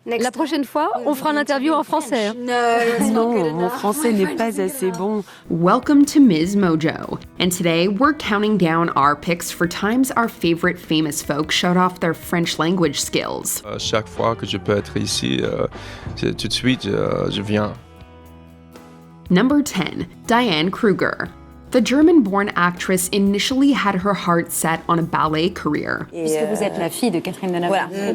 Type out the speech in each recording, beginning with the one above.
La prochaine fois, on fera l'interview en français. Non, mon français n'est pas assez bon. Welcome to MsMojo, and today we're counting down our picks for times our favorite famous folk showed off their French language skills. Chaque fois que je peux être ici, tout de suite, je viens. Number 10, Diane Kruger. The German-born actress initially had her heart set on a ballet career. Puisque vous êtes la fille de Catherine Deneuve. Voilà.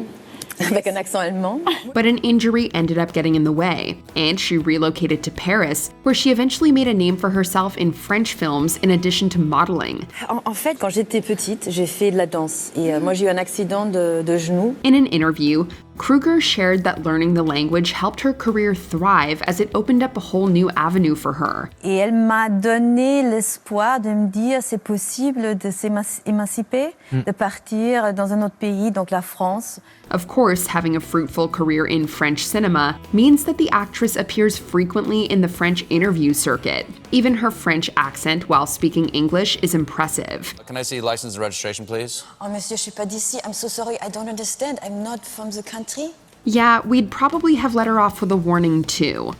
Avec un accent allemand. But an injury ended up getting in the way, and she relocated to Paris, where she eventually made a name for herself in French films in addition to modeling. En fait, quand j'étais petite, j'ai fait de la danse. Et moi, j'ai eu un accident de genou. In an interview, Kruger shared that learning the language helped her career thrive as it opened up a whole new avenue for her. Et elle m'a donné l'espoir de me dire c'est possible de s'émanciper, de partir dans un autre pays, donc la France. Of course, having a fruitful career in French cinema means that the actress appears frequently in the French interview circuit. Even her French accent while speaking English is impressive. Can I see license and registration, please? Oh, monsieur, je suis pas d'ici. I'm so sorry. I don't understand. I'm not from the country. Yeah, we'd probably have let her off with a warning too.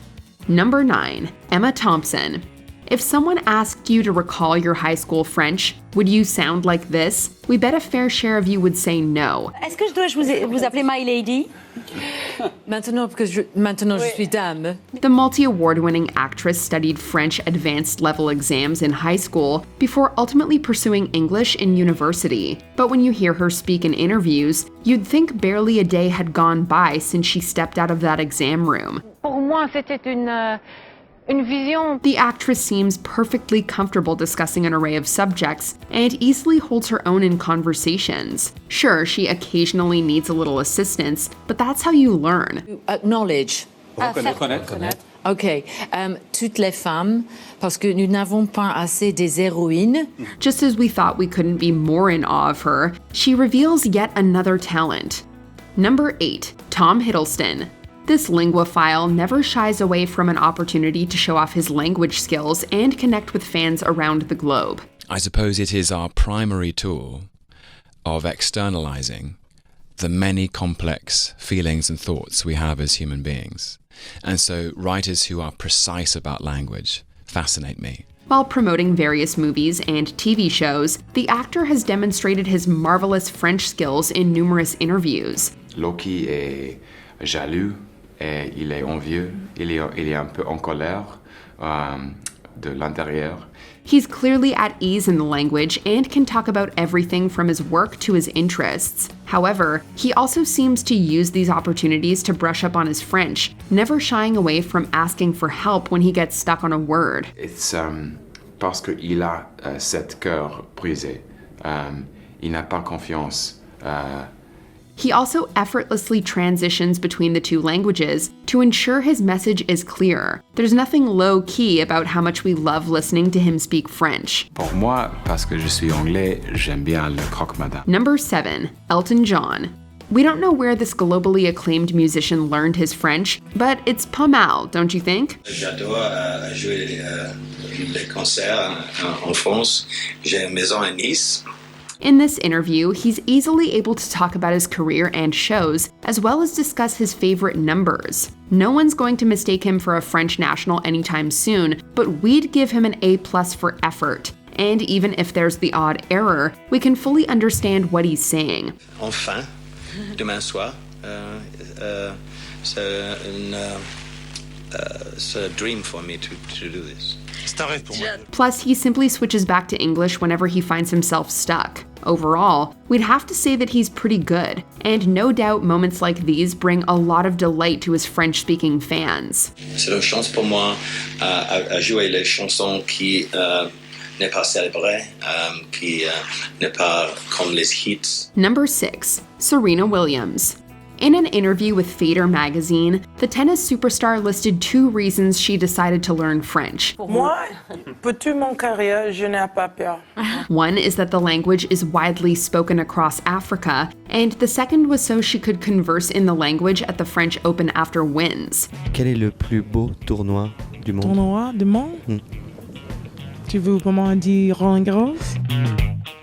Number 9, Emma Thompson. If someone asked you to recall your high school French, would you sound like this? We bet a fair share of you would say no. Est-ce que je dois vous appeler My Lady? Maintenant je suis dame. The multi-award-winning actress studied French advanced level exams in high school before ultimately pursuing English in university. But when you hear her speak in interviews, you'd think barely a day had gone by since she stepped out of that exam room. Pour moi, c'était une vision. The actress seems perfectly comfortable discussing an array of subjects and easily holds her own in conversations. Sure, she occasionally needs a little assistance, but that's how you learn. Acknowledge. Reconnaître. OK. Toutes les femmes, parce que nous n'avons pas assez des héroïnes. Just as we thought we couldn't be more in awe of her, she reveals yet another talent. Number 8, Tom Hiddleston. This linguophile never shies away from an opportunity to show off his language skills and connect with fans around the globe. I suppose it is our primary tool of externalizing the many complex feelings and thoughts we have as human beings. And so writers who are precise about language fascinate me. While promoting various movies and TV shows, the actor has demonstrated his marvelous French skills in numerous interviews. Loki est jaloux. Et il est envieux, il est un peu en colère de l'intérieur. He's clearly at ease in the language and can talk about everything from his work to his interests. However, he also seems to use these opportunities to brush up on his French, never shying away from asking for help when he gets stuck on a word. It's parce qu'il a cet cœur brisé. Il n'a pas confiance. He also effortlessly transitions between the two languages to ensure his message is clear. There's nothing low-key about how much we love listening to him speak French. Pour moi, parce que je suis anglais, j'aime bien le croque-madame. Number 7, Elton John. We don't know where this globally acclaimed musician learned his French, but it's pas mal, don't you think? J'adore jouer les concerts en France. J'ai une maison à Nice. In this interview, he's easily able to talk about his career and shows, as well as discuss his favorite numbers. No one's going to mistake him for a French national anytime soon, but we'd give him an A+ for effort. And even if there's the odd error, we can fully understand what he's saying. Enfin, demain soir, it's a dream for me to do this. Plus, he simply switches back to English whenever he finds himself stuck. Overall, we'd have to say that he's pretty good, and no doubt moments like these bring a lot of delight to his French-speaking fans. C'est une chance pour moi à jouer les chansons qui n'est pas célébrées, qui n'est pas comme les hits. Number 6, Serena Williams. In an interview with Fader magazine, the tennis superstar listed 2 reasons she decided to learn French. Moi, pour toute mon carrière, je n'ai pas peur. One is that the language is widely spoken across Africa, and the second was so she could converse in the language at the French Open after wins. Quel est le plus beau tournoi du monde? Tournoi du monde? Tu veux vraiment dire Roland Garros?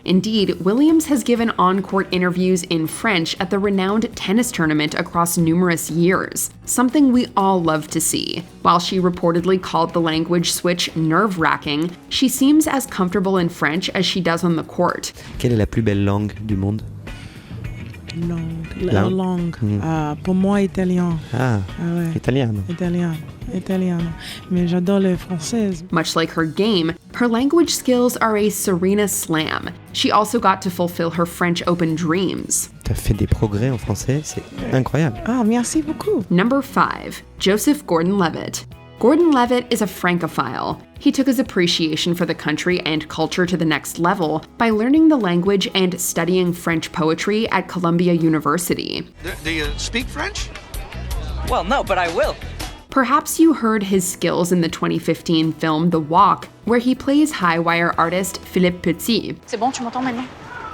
Indeed, Williams has given on-court interviews in French at the renowned tennis tournament across numerous years, something we all love to see. While she reportedly called the language switch nerve-wracking, she seems as comfortable in French as she does on the court. Quelle est la plus belle langue du monde? Langue. Pour moi, italien. Ouais. Italiano. Italiano. Mais j'adore le français. Much like her game, her language skills are a Serena slam. She also got to fulfill her French Open dreams. T'as fait des progrès en français, c'est incroyable. Merci beaucoup. Number 5. Joseph Gordon-Levitt. GordonLevitt is a Francophile. He took his appreciation for the country and culture to the next level by learning the language and studying French poetry at Columbia University. Do you speak French? Well, no, but I will. Perhaps you heard his skills in the 2015 film The Walk, where he plays high-wire artist Philippe Petit. C'est bon, tu m'entends maintenant?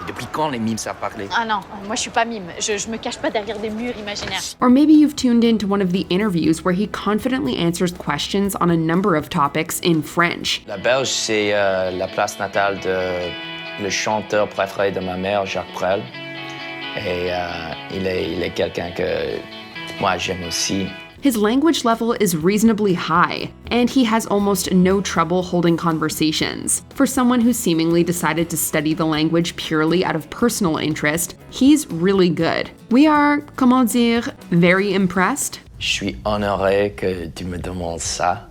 Depuis quand les mimes savent parler? Ah non, moi je suis pas mime. Je me cache pas derrière des murs imaginaires. Or maybe you've tuned into one of the interviews where he confidently answers questions on a number of topics in French. La Belge, c'est la place natale de le chanteur préféré de ma mère, Jacques Brel. Et il est quelqu'un que moi j'aime aussi. His language level is reasonably high, and he has almost no trouble holding conversations. For someone who seemingly decided to study the language purely out of personal interest, he's really good. We are, comment dire, very impressed. Je suis honoré que tu me demandes ça.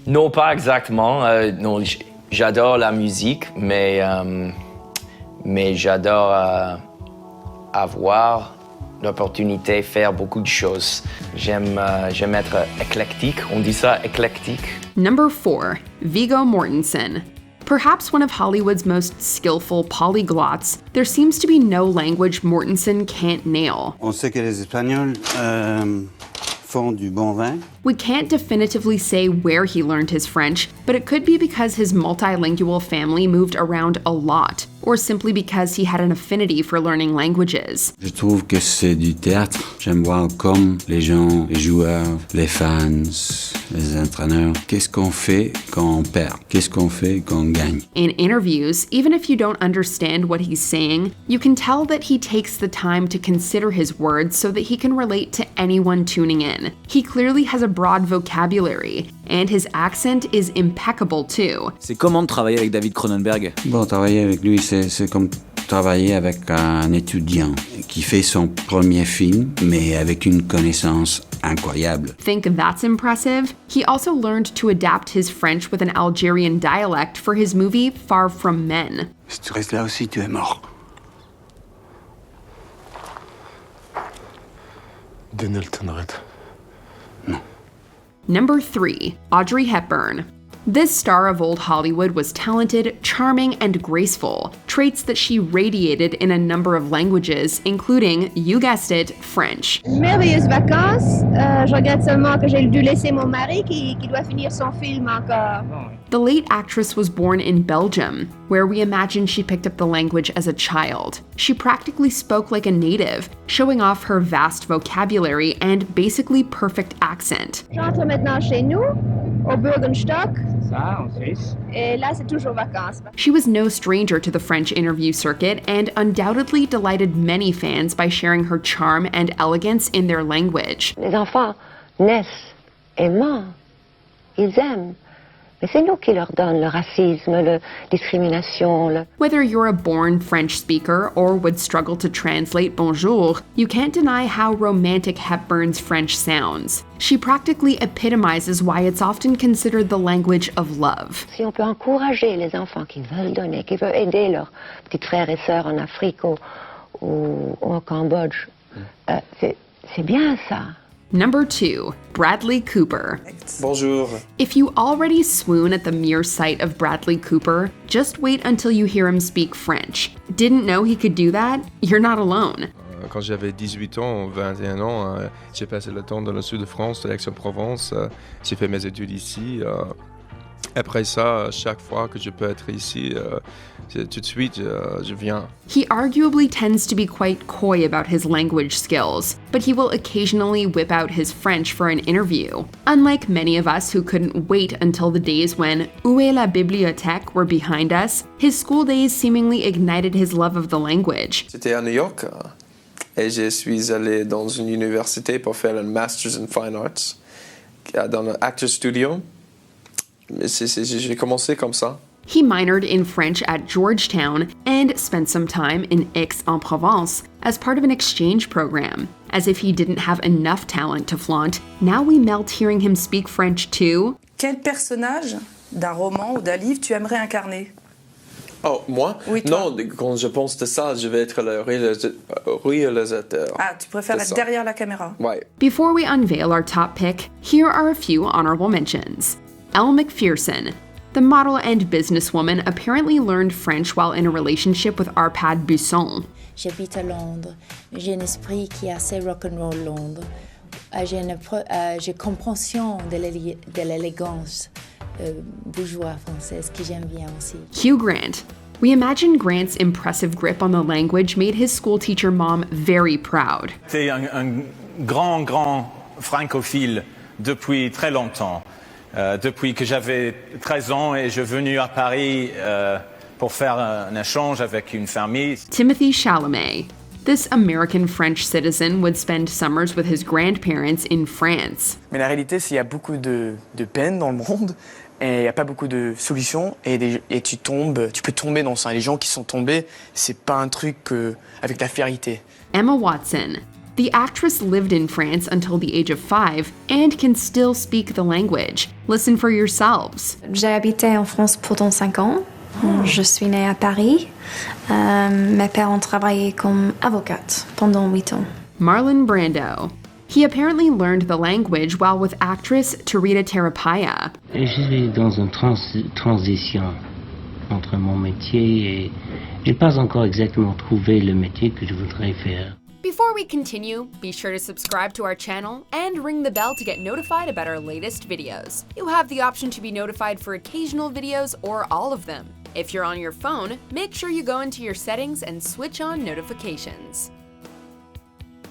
Non, pas exactement. Non, j'adore la musique, mais j'adore avoir l'opportunité de faire beaucoup de choses. J'aime être éclectique. On dit ça, éclectique. Number 4. Viggo Mortensen. Perhaps one of Hollywood's most skillful polyglots, there seems to be no language Mortensen can't nail. On sait que les Espagnols font du bon vin. We can't definitively say where he learned his French, but it could be because his multilingual family moved around a lot, or simply because he had an affinity for learning languages. Je trouve que c'est du théâtre. J'aime voir comme les gens, les joueurs, les fans, les entraîneurs, qu'est-ce qu'on fait quand on perd? Qu'est-ce qu'on fait quand on gagne? In interviews, even if you don't understand what he's saying, you can tell that he takes the time to consider his words so that he can relate to anyone tuning in. He clearly has a broad vocabulary, and his accent is impeccable too. C'est comment de travailler avec David Cronenberg? Bon, travailler avec lui, c'est comme travailler avec un étudiant qui fait son premier film, mais avec une connaissance incroyable. Think that's impressive? He also learned to adapt his French with an Algerian dialect for his movie Far From Men. Si tu restes là aussi, tu es mort. Non. Number 3. Audrey Hepburn. This star of old Hollywood was talented, charming, and graceful, traits that she radiated in a number of languages, including, you guessed it, French. Merveilleuses vacances. Je regrette seulement que j'ai dû laisser mon mari qui doit finir son film encore. The late actress was born in Belgium, where we imagine she picked up the language as a child. She practically spoke like a native, showing off her vast vocabulary and basically perfect accent. J'entre maintenant chez nous, au Bürgenstock. Et là, c'est toujours vacances. She was no stranger to the French interview circuit and undoubtedly delighted many fans by sharing her charm and elegance in their language. Les enfants naissent aimants, ils aiment. Mais c'est nous qui leur donnent le racisme, la discrimination. Whether you're a born French speaker or would struggle to translate bonjour, you can't deny how romantic Hepburn's French sounds. She practically epitomizes why it's often considered the language of love. Si on peut encourager les enfants qui veulent donner, qui veulent aider leurs petits frères et sœurs en Afrique ou au Cambodge, c'est bien ça. Number 2. Bradley Cooper. Bonjour. If you already swoon at the mere sight of Bradley Cooper, just wait until you hear him speak French. Didn't know he could do that? You're not alone. Quand j'avais 18 ans, 21 ans, j'ai passé le temps dans le sud de France, de Aix-en-Provence. J'ai fait mes études ici. Après ça, chaque fois que je peux être ici, tout de suite, je viens. He arguably tends to be quite coy about his language skills, but he will occasionally whip out his French for an interview, unlike many of us who couldn't wait until the days when Où est la bibliothèque were behind us. His school days seemingly ignited his love of the language. C'était à New York et je suis allé dans une université pour faire un Master's in Fine Arts dans un actor studio. J'ai commencé comme ça. He minored in French at Georgetown and spent some time in Aix-en-Provence as part of an exchange program. As if he didn't have enough talent to flaunt, now we melt hearing him speak French too. Quel personnage d'un roman ou d'un livre tu aimerais incarner? Oh, moi? Oui, toi. Non, quand je pense de ça, je vais être le réalisateur. Ah, tu préfères être derrière la caméra? Ouais. Before we unveil our top pick, here are a few honorable mentions. Elle Macpherson. The model and businesswoman apparently learned French while in a relationship with Arpad Busson. J'habite à Londres. J'ai un esprit qui est assez rock'n'roll Londres. J'ai compréhension de l'élégance bourgeoise française que j'aime bien aussi. Hugh Grant. We imagine Grant's impressive grip on the language made his school teacher mom very proud. C'est un grand francophile depuis très longtemps. Depuis que j'avais 13 ans et je suis venu à Paris pour faire un échange avec une famille. Timothy Chalamet. This American-French citizen would spend summers with his grandparents in France. Mais la réalité, c'est qu'il y a beaucoup de peine dans le monde et il n'y a pas beaucoup de solutions et tu peux tomber dans ça. Et les gens qui sont tombés, c'est pas un truc avec la fierté. Emma Watson. The actress lived in France until the age of 5 and can still speak the language. Listen for yourselves. J'ai habité en France pendant 5 ans. Je suis née à Paris. Mes parents travaillaient comme avocate pendant 8 ans. Marlon Brando. He apparently learned the language while with actress Tarita Tarapaya. Je suis dans une transition entre mon métier et je n'ai pas encore exactement trouvé le métier que je voudrais faire. Before we continue, be sure to subscribe to our channel and ring the bell to get notified about our latest videos. You have the option to be notified for occasional videos or all of them. If you're on your phone, make sure you go into your settings and switch on notifications.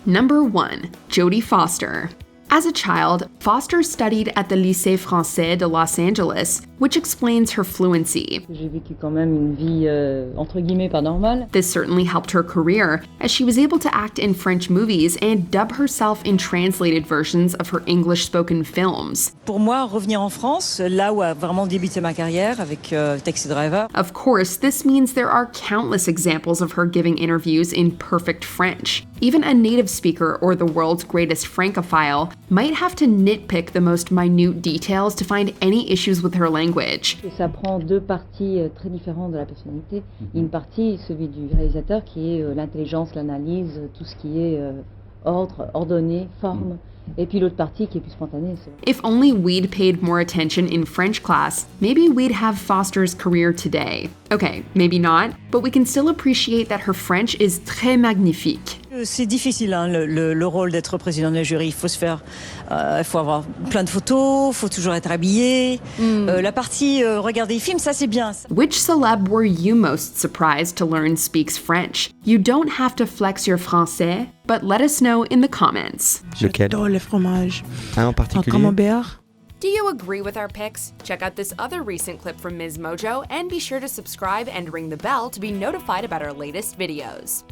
Number 1. Jodie Foster. As a child, Foster studied at the Lycée Français de Los Angeles, which explains her fluency. J'ai vécu quand même une vie entre guillemets pas normale. This certainly helped her career, as she was able to act in French movies and dub herself in translated versions of her English-spoken films. Pour moi, revenir en France, là où a vraiment débuté ma carrière avec Taxi Driver. Of course, this means there are countless examples of her giving interviews in perfect French. Even a native speaker or the world's greatest francophile might have to nitpick the most minute details to find any issues with her language. Ça prend deux parties très différentes de la personnalité. Une partie, celui du réalisateur, qui est l'intelligence, l'analyse, tout ce qui est ordre, ordonné, forme. Et puis l'autre partie qui est plus spontanée. If only we'd paid more attention in French class, maybe we'd have Foster's career today. Okay, maybe not, but we can still appreciate that her French is très magnifique. C'est difficile, hein, le rôle d'être président de jury. Il faut faut avoir plein de photos, il faut toujours être habillé. La partie regarder les films, ça c'est bien. Which celeb were you most surprised to learn speaks French? You don't have to flex your français, but let us know in the comments. J'adore le fromage. Un en particulier? Un camembert. Do you agree with our picks? Check out this other recent clip from MsMojo and be sure to subscribe and ring the bell to be notified about our latest videos.